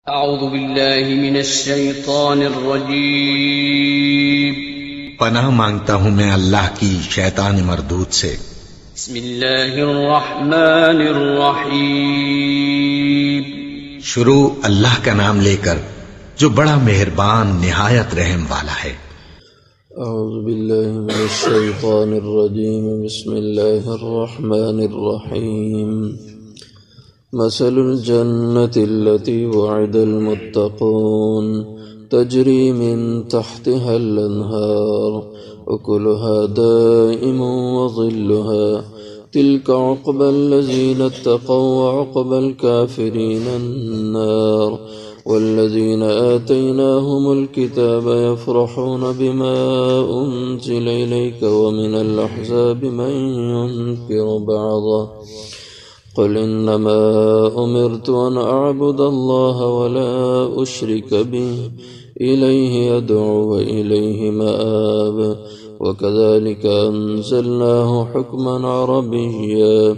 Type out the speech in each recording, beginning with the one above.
اعوذ باللہ من الشیطان الرجیم پناہ مانگتا ہوں میں اللہ کی شیطان مردود سے۔ بسم اللہ الرحمن الرحیم۔ شروع اللہ کا نام لے کر جو بڑا مہربان نہایت رحم والا ہے۔ اعوذ باللہ من الشیطان الرجیم، بسم اللہ الرحمن الرحیم۔ مثل الجنة التي وعد المتقون تجري من تحتها الأنهار أكلها دائم وظلها تلك عقبى الذين اتقوا وعقبى الكافرين النار والذين آتيناهم الكتاب يفرحون بما أنزل إليك ومن الأحزاب من ينكر بعضه قل إنما أمرت أن أعبد الله ولا أشرك به إليه أدعو وإليه مآب وكذلك أنزلناه حكما عربيا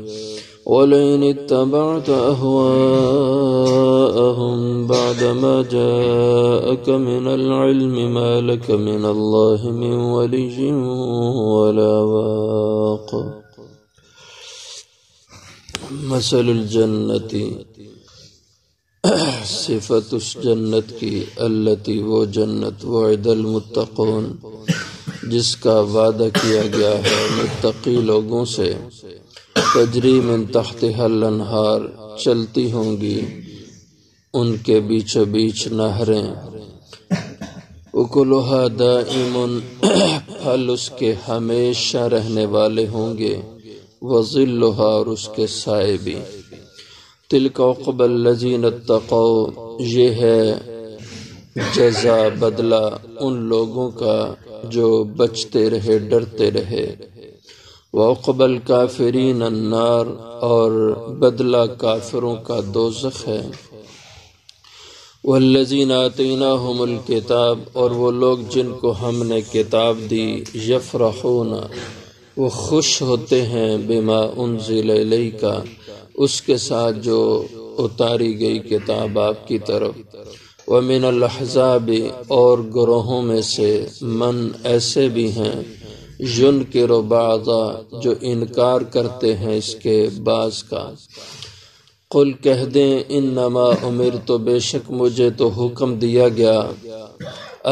ولئن اتبعت أهواءهم بعدما جاءك من العلم ما لك من الله من ولي ولا واق۔ مثل الجنت، صفت اس جنت کی، التی وہ جنت، وعد المتقون جس کا وعدہ کیا گیا ہے متقی لوگوں سے، تجری من تحتها الانہار چلتی ہوں گی ان کے بیچو بیچ نہریں، اکلها دائم پھل اس کے ہمیشہ رہنے والے ہوں گے، وظلها اور اس کے سائے بھی، تلک عقبى الذین اتقوا یہ ہے جزا بدلہ ان لوگوں کا جو بچتے رہے ڈرتے رہے، وعقبى الکافرین النار اور بدلہ کافروں کا دوزخ ہے، والذین آتیناہم الکتاب اور وہ لوگ جن کو ہم نے کتاب دی، یفرحون وہ خوش ہوتے ہیں، بما انزل الیک اس کے ساتھ جو اتاری گئی کتاب آپ کی طرف، ومن الاحزاب اور گروہوں میں سے من ایسے بھی ہیں، ینکر بعضا جو انکار کرتے ہیں اس کے بعض کا، قل کہہ دیں انما امرت بے شک مجھے تو حکم دیا گیا،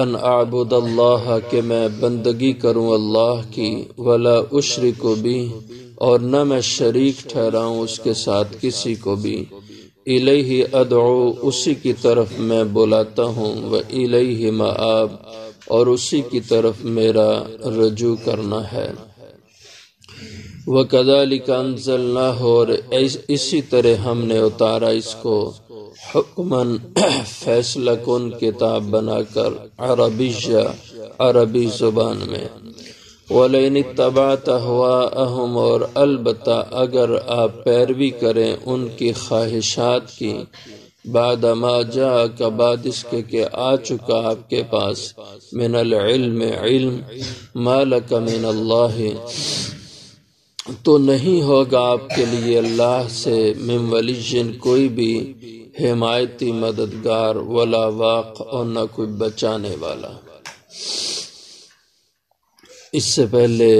ان اعبد اللہ کہ میں بندگی کروں اللہ کی، ولا اشرک بھی اور نہ میں شریک ٹھہراؤں اس کے ساتھ کسی کو بھی، الیہ ادعو اسی کی طرف میں بلاتا ہوں، والیہ مآب اور اسی کی طرف میرا رجوع کرنا ہے، وکذالک انزلناہ اور اسی طرح ہم نے اتارا اس کو، حکماً فیصلہ کن کتاب بنا کر، عربیہ عربی زبان میں، وَلَئِنِ اتَّبَعْتَ أَهْوَاءَهُمْ اور البتہ اگر آپ پیروی کریں ان کی خواہشات کی، بعد ما جاءک بعد اس کے کہ آ چکا آپ کے پاس، من العلم علم، ما لک من اللہ تو نہیں ہوگا آپ کے لیے اللہ سے، من ولی کوئی بھی حمایتی مددگار، ولا واق اور نہ کوئی بچانے والا۔ اس سے پہلے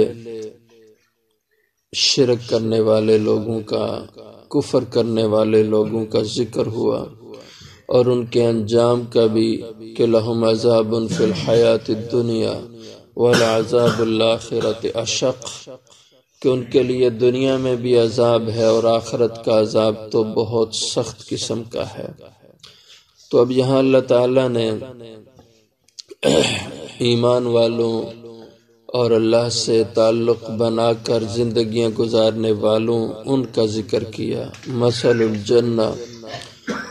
شرک کرنے والے لوگوں کا، کفر کرنے والے لوگوں کا ذکر ہوا اور ان کے انجام کا بھی، کہ لہم عذاب فی الحیات الدنیا والعذاب الآخرۃ اشق کہ ان کے لیے دنیا میں بھی عذاب ہے اور آخرت کا عذاب تو بہت سخت قسم کا ہے۔ تو اب یہاں اللہ تعالیٰ نے ایمان والوں اور اللہ سے تعلق بنا کر زندگیاں گزارنے والوں ان کا ذکر کیا۔ مثل الجنہ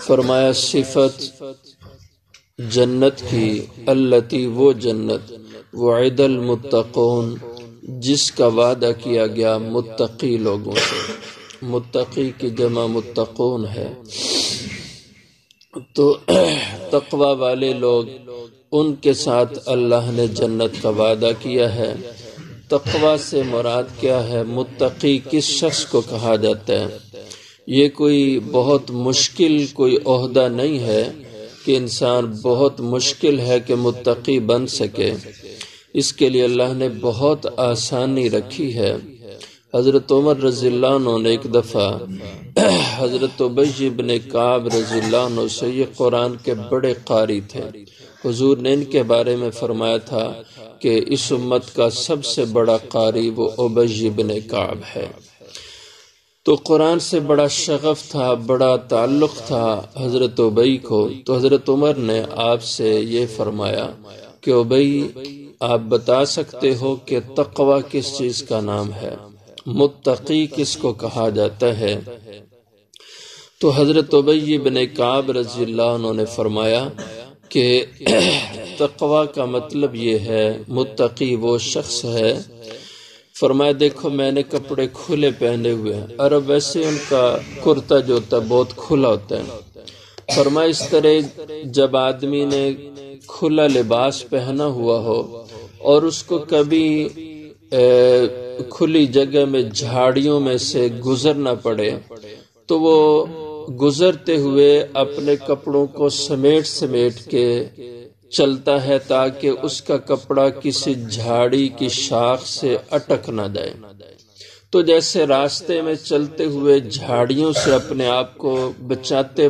فرمایا صفت جنت کی، التی وہ جنت، وعد المتقون جس کا وعدہ کیا گیا متقی لوگوں سے، متقی کی جمع متقون ہے، تو تقوی والے لوگ ان کے ساتھ اللہ نے جنت کا وعدہ کیا ہے۔ تقوی سے مراد کیا ہے؟ متقی کس شخص کو کہا جاتا ہے؟ یہ کوئی بہت مشکل کوئی عہدہ نہیں ہے کہ انسان بہت مشکل ہے کہ متقی بن سکے، اس کے لیے اللہ نے بہت آسانی رکھی ہے۔ حضرت عمر رضی اللہ عنہ نے ایک دفعہ حضرت ابی بن کعب رضی اللہ عنہ سے، یہ قرآن کے بڑے قاری تھے، حضور نے ان کے بارے میں فرمایا تھا کہ اس امت کا سب سے بڑا قاری وہ ابی بن کعب ہے۔ تو قرآن سے بڑا شغف تھا، بڑا تعلق تھا حضرت ابی کو، تو حضرت عمر نے آپ سے یہ فرمایا کہ ابی، آپ بتا سکتے ہو کہ تقوی کس چیز کا نام ہے، متقی کس کو کہا جاتا ہے؟ تو حضرت ابی بن کعب رضی اللہ عنہ نے فرمایا کہ تقوی کا مطلب یہ ہے، متقی وہ شخص ہے، فرمایا دیکھو میں نے کپڑے کھلے پہنے ہوئے ہیں، عرب ویسے ان کا کرتا جو ہوتا ہے بہت کھلا ہوتا ہے، فرمایا اس طرح جب آدمی نے کھلا لباس پہنا ہوا ہو اور اس کو کبھی کھلی جگہ میں جھاڑیوں میں سے گزرنا پڑے تو وہ گزرتے ہوئے اپنے کپڑوں کو سمیٹ کے چلتا ہے تاکہ اس کا کپڑا کسی جھاڑی کی شاخ سے اٹک نہ جائے۔ تو جیسے راستے میں چلتے ہوئے جھاڑیوں سے اپنے آپ کو بچاتے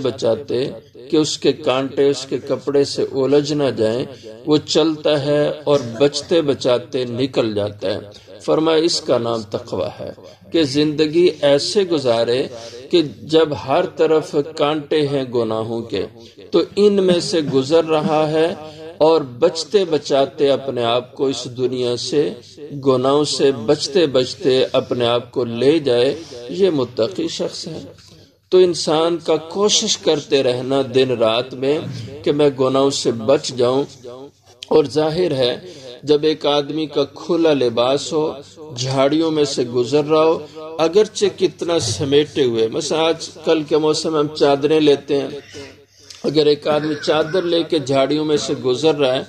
کہ اس کے کانٹے اس کے کپڑے سے الجھ نہ جائیں، وہ چلتا ہے اور بچاتے نکل جاتا ہے۔ فرمایا اس کا نام تقوی ہے کہ زندگی ایسے گزارے کہ جب ہر طرف کانٹے ہیں گناہوں کے تو ان میں سے گزر رہا ہے اور بچاتے اپنے آپ کو اس دنیا سے گناہوں سے بچتے اپنے آپ کو لے جائے، یہ متقی شخص ہے۔ تو انسان کا کوشش کرتے رہنا دن رات میں کہ میں گناہوں سے بچ جاؤں، اور ظاہر ہے جب ایک آدمی کا کھلا لباس ہو، جھاڑیوں میں سے گزر رہا ہو، اگرچہ کتنا سمیٹے ہوئے، مثلا آج کل کے موسم میں ہم چادریں لیتے ہیں، اگر ایک آدمی چادر لے کے جھاڑیوں میں سے گزر رہا ہے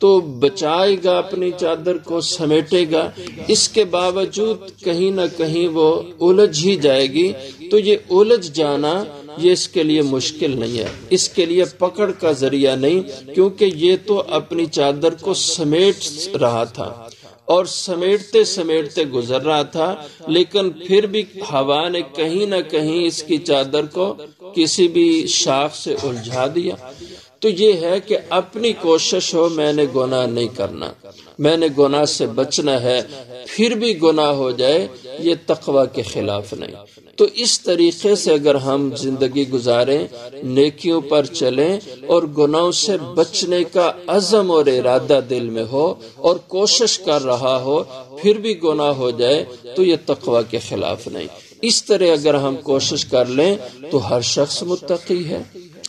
تو بچائے گا، اپنی چادر کو سمیٹے گا، اس کے باوجود کہیں نہ کہیں وہ الجھ ہی جائے گی۔ تو یہ الجھ جانا یہ اس کے لیے مشکل نہیں ہے، اس کے لیے پکڑ کا ذریعہ نہیں، کیونکہ یہ تو اپنی چادر کو سمیٹ رہا تھا اور سمیٹتے گزر رہا تھا، لیکن پھر بھی ہوا نے کہیں نہ کہیں اس کی چادر کو کسی بھی شاخ سے الجھا دیا۔ تو یہ ہے کہ اپنی کوشش ہو میں نے گناہ نہیں کرنا، میں نے گناہ سے بچنا ہے، پھر بھی گناہ ہو جائے، یہ تقوی کے خلاف نہیں۔ تو اس طریقے سے اگر ہم زندگی گزاریں، نیکیوں پر چلیں اور گناہوں سے بچنے کا عزم اور ارادہ دل میں ہو اور کوشش کر رہا ہو، پھر بھی گناہ ہو جائے، تو یہ تقوی کے خلاف نہیں۔ اس طرح اگر ہم کوشش کر لیں تو ہر شخص متقی ہے،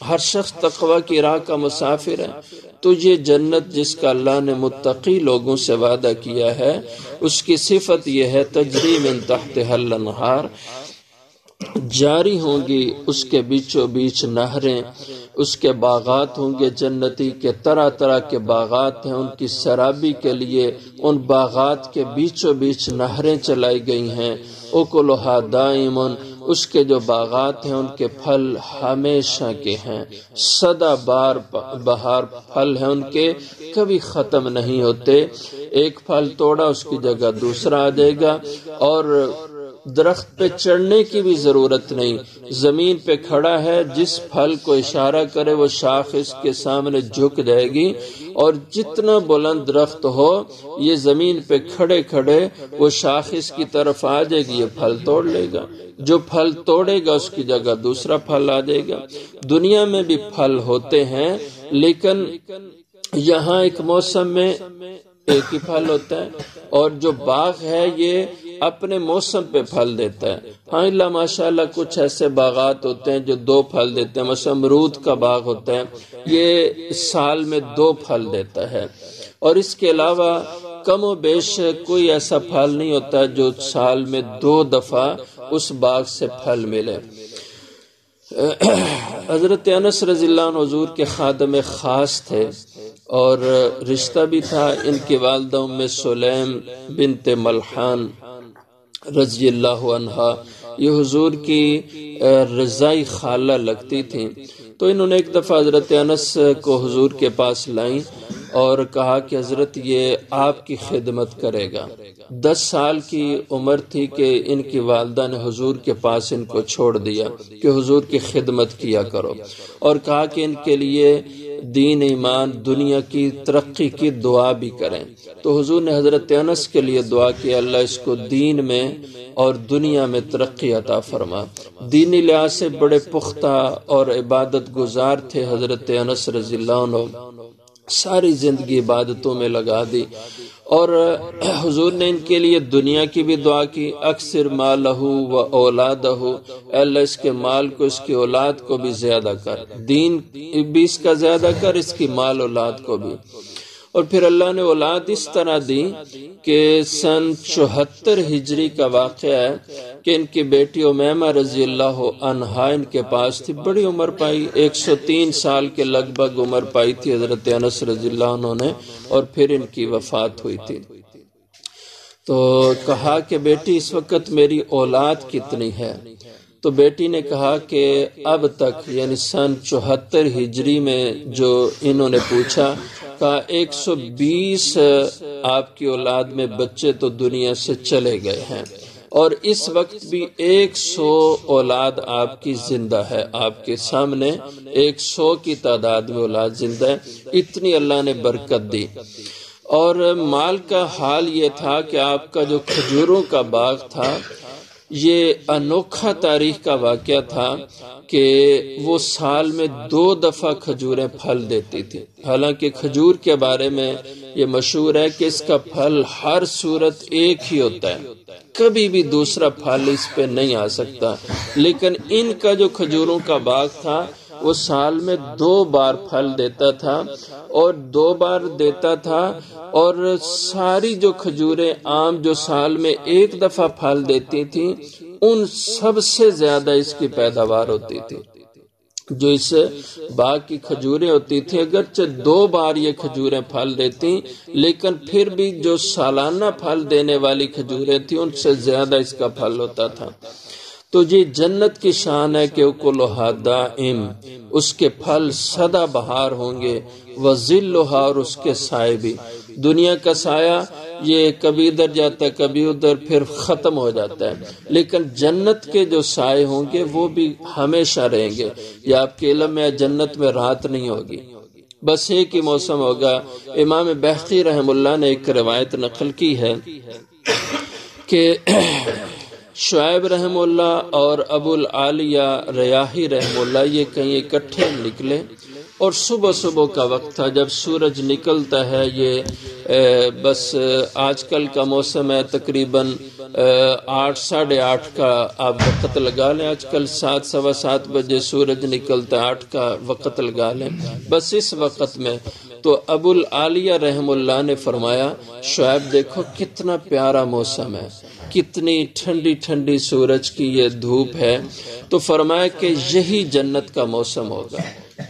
ہر شخص تقوی کی راہ کا مسافر ہے۔ تو یہ جنت جس کا اللہ نے متقی لوگوں سے وعدہ کیا ہے، اس کی صفت یہ ہے تجری من تحتها الانہار، جاری ہوں گی اس کے بیچوں بیچ نہریں، اس کے باغات ہوں گے جنتی کے، طرح طرح کے باغات ہیں، ان کی سرابی کے لیے ان باغات کے بیچوں بیچ نہریں چلائی گئی ہیں، اکلھا دائم، اس کے جو باغات ہیں ان کے پھل ہمیشہ کے ہیں، سدا بہار پھل ہیں ان کے، کبھی ختم نہیں ہوتے، ایک پھل توڑا اس کی جگہ دوسرا آ جائے گا، اور درخت پہ چڑھنے کی بھی ضرورت نہیں، زمین پہ کھڑا ہے، جس پھل کو اشارہ کرے وہ شاخ اس کے سامنے جھک جائے گی، اور جتنا بلند درخت ہو یہ زمین پہ کھڑے کھڑے وہ شاخ اس کی طرف آ جائے گی، یہ پھل توڑ لے گا، جو پھل توڑے گا اس کی جگہ دوسرا پھل آ جائے گا۔ دنیا میں بھی پھل ہوتے ہیں، لیکن یہاں ایک موسم میں ایک ہی پھل ہوتا ہے، اور جو باغ ہے یہ اپنے موسم پہ پھل دیتا ہے۔ ہاں اللہ ماشاءاللہ کچھ ایسے باغات ہوتے ہیں جو 2 پھل دیتے ہیں، مثلا امرود کا باغ ہوتا ہے، یہ سال میں 2 پھل دیتا ہے، اور اس کے علاوہ کم و بیش کوئی ایسا پھل نہیں ہوتا جو سال میں 2 دفعہ اس باغ سے پھل ملے۔ حضرت انس رضی اللہ عنہ حضور کے خادم خاص تھے اور رشتہ بھی تھا، ان کی والدہ ام سلیم بنت ملحان رضی اللہ عنہا، یہ حضور کی رضائی خالہ لگتی تھیں۔ تو انہوں نے ایک دفعہ حضرت انس کو حضور کے پاس لائیں اور کہا کہ حضرت یہ آپ کی خدمت کرے گا۔ 10 سال کی عمر تھی کہ ان کی والدہ نے حضور کے پاس ان کو چھوڑ دیا کہ حضور کی خدمت کیا کرو، اور کہا کہ ان کے لیے دین ایمان دنیا کی ترقی کی دعا بھی کریں۔ تو حضور نے حضرت انس کے لیے دعا کی، اللہ اس کو دین میں اور دنیا میں ترقی عطا فرما۔ دینی لحاظ سے بڑے پختہ اور عبادت گزار تھے حضرت انس رضی اللہ عنہ، ساری زندگی عبادتوں میں لگا دی، اور حضور نے ان کے لیے دنیا کی بھی دعا کی، اکثر مالہ و اولادہ، اللہ اس کے مال کو اس کی اولاد کو بھی زیادہ کر، دین بھی اس کا زیادہ کر، اس کی مال اولاد کو بھی۔ اور پھر اللہ نے اولاد اس طرح دی کہ سن 74 ہجری کا واقعہ ہے کہ ان کی بیٹی امیمہ رضی اللہ عنہا ان کے پاس تھی، بڑی عمر پائی، 103 سال کے لگ بھگ عمر پائی تھی حضرت انس رضی اللہ عنہ نے، اور پھر ان کی وفات ہوئی تھی۔ تو کہا کہ بیٹی اس وقت میری اولاد کتنی ہے؟ تو بیٹی نے کہا کہ اب تک یعنی سن 74 ہجری میں جو انہوں نے پوچھا، کہا 120 آپ کی اولاد میں بچے تو دنیا سے چلے گئے ہیں، اور اس وقت بھی 100 اولاد آپ کی زندہ ہے، آپ کے سامنے 100 کی تعداد میں اولاد زندہ ہے، اتنی اللہ نے برکت دی۔ اور مال کا حال یہ تھا کہ آپ کا جو کھجوروں کا باغ تھا، یہ انوکھا تاریخ کا واقعہ تھا کہ وہ سال میں 2 دفعہ کھجوریں پھل دیتی تھی۔ حالانکہ کھجور کے بارے میں یہ مشہور ہے کہ اس کا پھل ہر صورت ایک ہی ہوتا ہے، کبھی بھی دوسرا پھل اس پہ نہیں آ سکتا، لیکن ان کا جو کھجوروں کا باغ تھا وہ سال میں 2 بار پھل دیتا تھا، اور 2 بار دیتا تھا، اور ساری جو کھجوریں عام جو سال میں 1 دفعہ پھل دیتی تھیں، ان سب سے زیادہ اس کی پیداوار ہوتی تھی۔ جو اس باغ کی کھجوریں ہوتی تھیں، اگرچہ 2 بار یہ کھجوریں پھل دیتی، لیکن پھر بھی جو سالانہ پھل دینے والی کھجوریں تھیں ان سے زیادہ اس کا پھل ہوتا تھا۔ تو یہ جنت کی شان ہے کہ اکلھا دائم، اس کے پھل سدا بہار ہوں گے، وظلھا، اور اس کے سائے بھی۔ دنیا کا سایہ یہ کبھی ادھر جاتا ہے کبھی ادھر، پھر ختم ہو جاتا ہے، لیکن جنت کے جو سائے ہوں گے وہ بھی ہمیشہ رہیں گے۔ یہ آپ کے علم میں جنت میں رات نہیں ہوگی، بس ایک ہی موسم ہوگا۔ امام بہقی رحم اللہ نے ایک روایت نقل کی ہے کہ شعیب رحم اللہ اور ابو العالیہ ریاحی رحم اللہ یہ کہیں اکٹھے نکلے، اور صبح صبح کا وقت تھا جب سورج نکلتا ہے، یہ بس آج کل کا موسم ہے، تقریباً 8 ساڑھے 8 کا آپ وقت لگا لیں، آج کل 7 سوا 7 بجے سورج نکلتا ہے، 8 کا وقت لگا لیں، بس اس وقت میں تو ابو العالیہ رحم اللہ نے فرمایا، شعیب دیکھو کتنا پیارا موسم ہے، کتنی ٹھنڈی ٹھنڈی سورج کی یہ دھوپ ہے۔ تو فرمایا کہ یہی جنت کا موسم ہوگا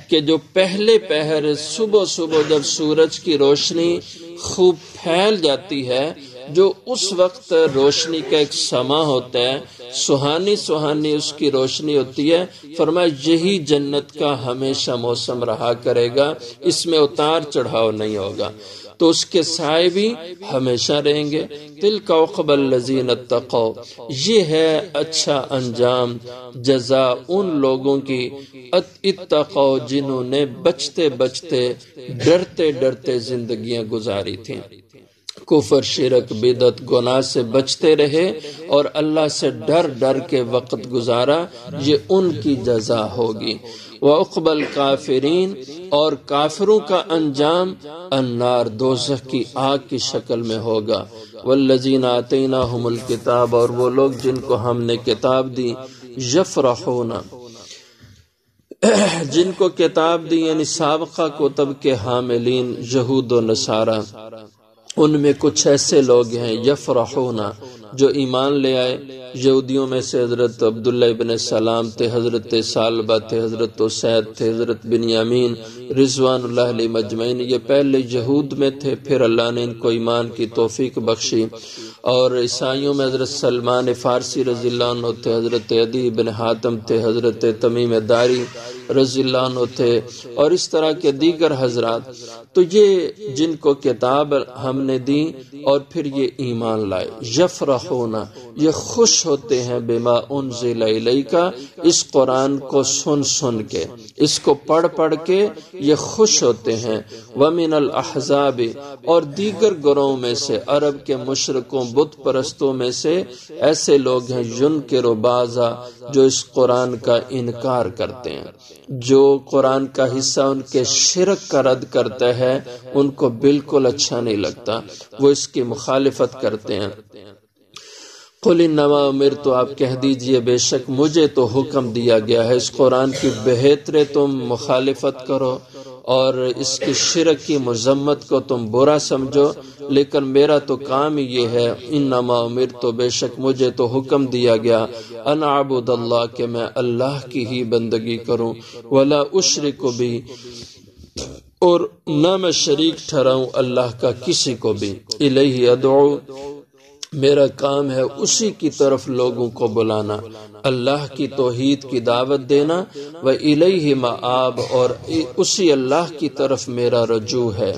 کہ جو پہلے پہر صبح صبح جب سورج کی روشنی خوب پھیل جاتی ہے، جو اس وقت روشنی کا ایک سما ہوتا ہے، سہانی سہانی اس کی روشنی ہوتی ہے، فرمایا یہی جنت کا ہمیشہ موسم رہا کرے گا، اس میں اتار چڑھاؤ نہیں ہوگا، تو اس کے سائے بھی ہمیشہ رہیں گے۔ تلک عقبی الذین اتقوا، یہ ہے اچھا انجام، جزا ان لوگوں کی اتقوا جنہوں نے بچتے بچتے ڈرتے ڈرتے زندگیاں گزاری تھیں، کفر شرک بدعت گناہ سے بچتے رہے اور اللہ سے ڈر ڈر کے وقت گزارا، یہ ان کی جزا ہوگی۔ وعقبی الکافرین، اور کافروں کا انجام النار، دوزخ کی آگ کی شکل میں ہوگا۔ والذین آتیناہم الکتاب، اور وہ لوگ جن کو ہم نے کتاب دی، یفرحون، جن کو کتاب دی یعنی سابقہ کتب کے حاملین یہود و نصارہ، ان میں کچھ ایسے لوگ ہیں یفرحون جو ایمان لے آئے۔ یہودیوں میں سے حضرت عبداللہ ابن سلام تھے، حضرت سالبہ تھے، حضرت اسید تھے، حضرت بنیامین رضوان اللہ علیہ مجمعین، یہ پہلے یہود میں تھے، پھر اللہ نے ان کو ایمان کی توفیق بخشی۔ اور عیسائیوں میں حضرت سلمان فارسی رضی اللہ عنہ تھے، حضرت عدی بن حاتم تھے، حضرت تمیم داری، رضی اللہ عنہ تھے اور اس طرح کے دیگر حضرات. تو یہ جن کو کتاب ہم نے دی اور پھر یہ ایمان لائے، یفرحون یہ خوش ہوتے ہیں بما انزل الیک اس قرآن کو سن سن کے، اس کو پڑھ پڑھ کے یہ خوش ہوتے ہیں. ومن الاحزاب اور دیگر گروہوں میں سے عرب کے مشرکوں بت پرستوں میں سے ایسے لوگ ہیں ینکر بعضا جو اس قرآن کا انکار کرتے ہیں، جو قرآن کا حصہ ان کے شرک کا رد کرتا ہے ان کو بالکل اچھا نہیں لگتا، وہ اس کی مخالفت کرتے ہیں. قل انما امرت آپ کہہ دیجئے بے شک مجھے تو حکم دیا گیا ہے اس قرآن کی بہتر تم مخالفت کرو اور اس کی شرک کی مذمت کو تم برا سمجھو، لیکن میرا تو کام یہ ہے انما امرت بے شک مجھے تو حکم دیا گیا ان اعبد اللہ کہ میں اللہ کی ہی بندگی کروں، ولا اشرک بھی اور نہ میں شریک ٹھہراؤں اللہ کا کسی کو بھی. الیہ ادعو میرا کام ہے اسی کی طرف لوگوں کو بلانا، اللہ کی توحید کی دعوت دینا، و الیہ مآب اور اسی اللہ کی طرف میرا رجوع ہے.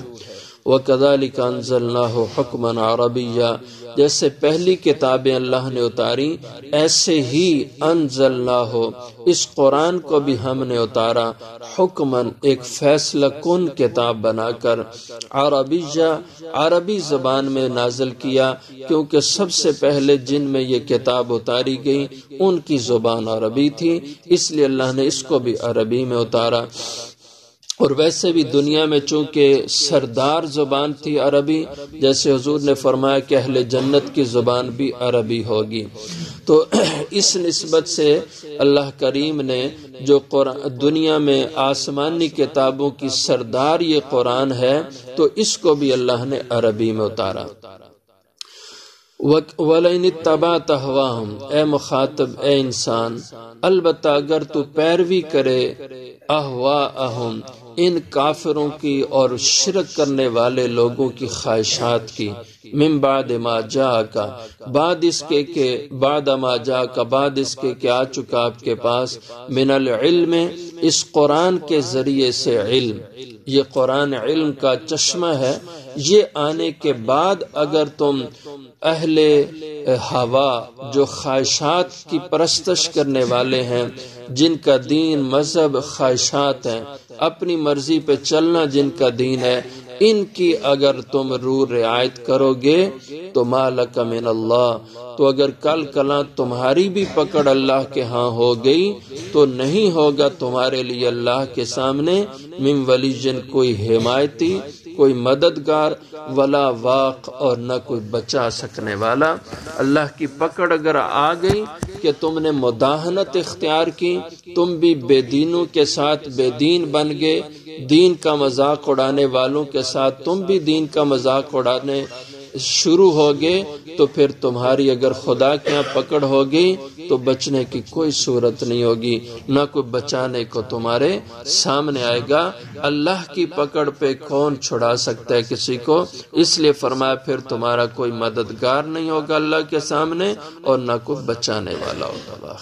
وَكَذَلِكَ أَنزَلْنَاهُ حُكْمًا عَرَبِيًّا جیسے پہلی کتابیں اللہ نے اتاری ایسے ہی انزلناہ اس قرآن کو بھی ہم نے اتارا حکماً ایک فیصلہ کن کتاب بنا کر، عربیہ عربی زبان میں نازل کیا کیونکہ سب سے پہلے جن میں یہ کتاب اتاری گئی ان کی زبان عربی تھی، اس لیے اللہ نے اس کو بھی عربی میں اتارا. اور ویسے بھی دنیا میں چونکہ سردار زبان تھی عربی، جیسے حضور نے فرمایا کہ اہل جنت کی زبان بھی عربی ہوگی، تو اس نسبت سے اللہ کریم نے جو دنیا میں آسمانی کتابوں کی سردار یہ قرآن ہے تو اس کو بھی اللہ نے عربی میں اتارا. وَلَئِنِ اتَّبَعْتَ أَهْوَاءَهُمْ اے مخاطب اے انسان، البتہ اگر تو پیروی کرے اہواءہم ان کافروں کی اور شرک کرنے والے لوگوں کی خواہشات کی، من بعد ما جاءک بعد اس کے کہ بعد ما جاءک بعد اس کے کہ آ چکا آپ کے پاس، من العلم اس قرآن کے ذریعے سے علم، یہ قرآن علم کا چشمہ ہے، یہ آنے کے بعد اگر تم اہل ہوا جو خواہشات کی پرستش کرنے والے ہیں، جن کا دین مذہب خواہشات ہیں، اپنی مرضی پہ چلنا جن کا دین ہے، ان کی اگر تم رعایت کرو گے تو مالک من اللہ تو اگر کل کلاں تمہاری بھی پکڑ اللہ کے ہاں ہو گئی تو نہیں ہوگا تمہارے لیے اللہ کے سامنے من ولی جن کوئی حمایتی، کوئی مددگار، ولا واق اور نہ کوئی بچا سکنے والا. اللہ کی پکڑ اگر آ گئی کہ تم نے مداہنت اختیار کی، تم بھی بے دینوں کے ساتھ بے دین بن گئے، دین کا مذاق اڑانے والوں کے ساتھ تم بھی دین کا مذاق اڑانے شروع ہو گئے، تو پھر تمہاری اگر خدا کے یہاں پکڑ ہو گئی تو بچنے کی کوئی صورت نہیں ہوگی، نہ کوئی بچانے کو تمہارے سامنے آئے گا. اللہ کی پکڑ پہ کون چھڑا سکتا ہے کسی کو؟ اس لیے فرمایا پھر تمہارا کوئی مددگار نہیں ہوگا اللہ کے سامنے اور نہ کوئی بچانے والا ہوگا.